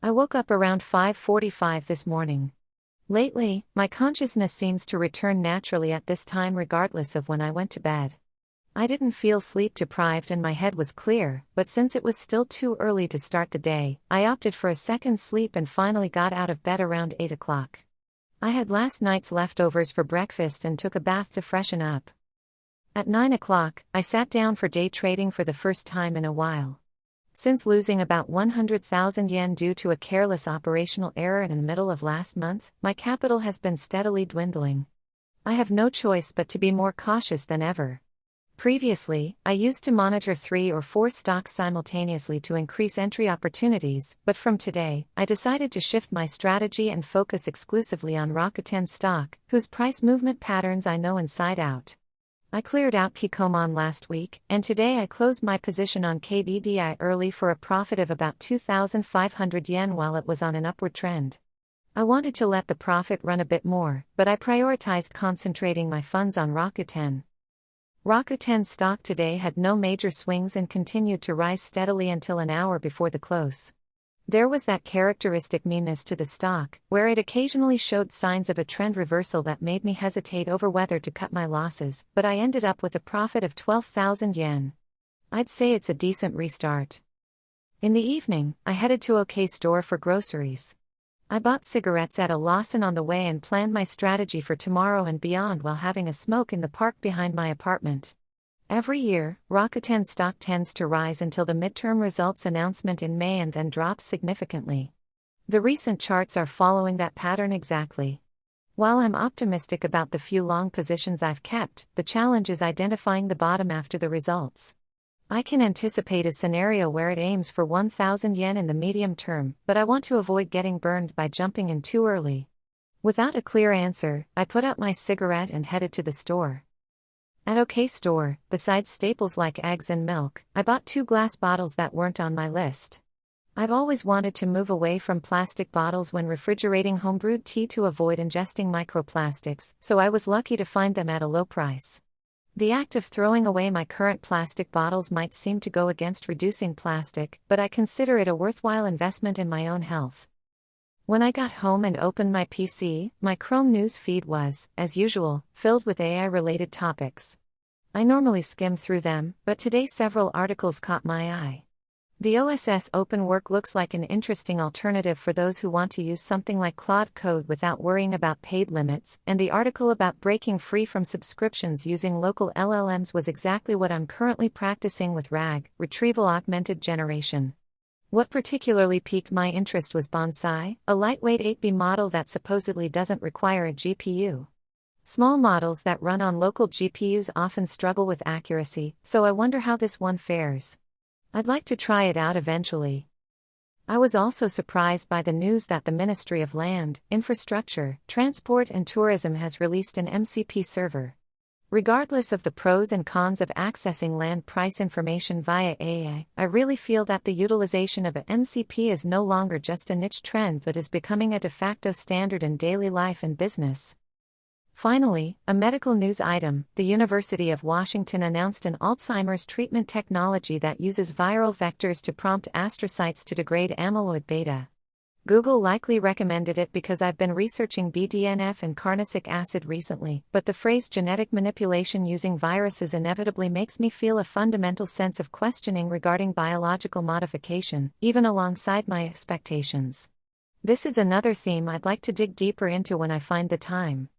I woke up around 5:45 this morning. Lately, my consciousness seems to return naturally at this time regardless of when I went to bed. I didn't feel sleep-deprived and my head was clear, but since it was still too early to start the day, I opted for a second sleep and finally got out of bed around 8 o'clock. I had last night's leftovers for breakfast and took a bath to freshen up. At 9 o'clock, I sat down for day trading for the first time in a while. Since losing about 100,000 yen due to a careless operational error in the middle of last month, my capital has been steadily dwindling. I have no choice but to be more cautious than ever. Previously, I used to monitor 3 or 4 stocks simultaneously to increase entry opportunities, but from today, I decided to shift my strategy and focus exclusively on Rakuten stock, whose price movement patterns I know inside out. I cleared out Kikkoman last week, and today I closed my position on KDDI early for a profit of about 2,500 yen while it was on an upward trend. I wanted to let the profit run a bit more, but I prioritized concentrating my funds on Rakuten. Rakuten stock today had no major swings and continued to rise steadily until an hour before the close. There was that characteristic meanness to the stock, where it occasionally showed signs of a trend reversal that made me hesitate over whether to cut my losses, but I ended up with a profit of 12,000 yen. I'd say it's a decent restart. In the evening, I headed to OK Store for groceries. I bought cigarettes at a Lawson on the way and planned my strategy for tomorrow and beyond while having a smoke in the park behind my apartment. Every year, Rakuten stock tends to rise until the midterm results announcement in May and then drops significantly. The recent charts are following that pattern exactly. While I'm optimistic about the few long positions I've kept, the challenge is identifying the bottom after the results. I can anticipate a scenario where it aims for 1,000 yen in the medium term, but I want to avoid getting burned by jumping in too early. Without a clear answer, I put out my cigarette and headed to the store. At OK Store, besides staples like eggs and milk, I bought 2 glass bottles that weren't on my list. I've always wanted to move away from plastic bottles when refrigerating homebrewed tea to avoid ingesting microplastics, so I was lucky to find them at a low price. The act of throwing away my current plastic bottles might seem to go against reducing plastic, but I consider it a worthwhile investment in my own health. When I got home and opened my PC, my Chrome news feed was, as usual, filled with AI-related topics. I normally skim through them, but today several articles caught my eye. The OSS OpenWork looks like an interesting alternative for those who want to use something like Claude Code without worrying about paid limits, and the article about breaking free from subscriptions using local LLMs was exactly what I'm currently practicing with RAG, Retrieval Augmented Generation. What particularly piqued my interest was Bonsai, a lightweight 8B model that supposedly doesn't require a GPU. Small models that run on local GPUs often struggle with accuracy, so I wonder how this one fares. I'd like to try it out eventually. I was also surprised by the news that the Ministry of Land, Infrastructure, Transport and Tourism has released an MCP server. Regardless of the pros and cons of accessing land price information via AI, I really feel that the utilization of a MCP is no longer just a niche trend but is becoming a de facto standard in daily life and business. Finally, a medical news item: the University of Washington announced an Alzheimer's treatment technology that uses viral vectors to prompt astrocytes to degrade amyloid beta. Google likely recommended it because I've been researching BDNF and carnosic acid recently, but the phrase genetic manipulation using viruses inevitably makes me feel a fundamental sense of questioning regarding biological modification, even alongside my expectations. This is another theme I'd like to dig deeper into when I find the time.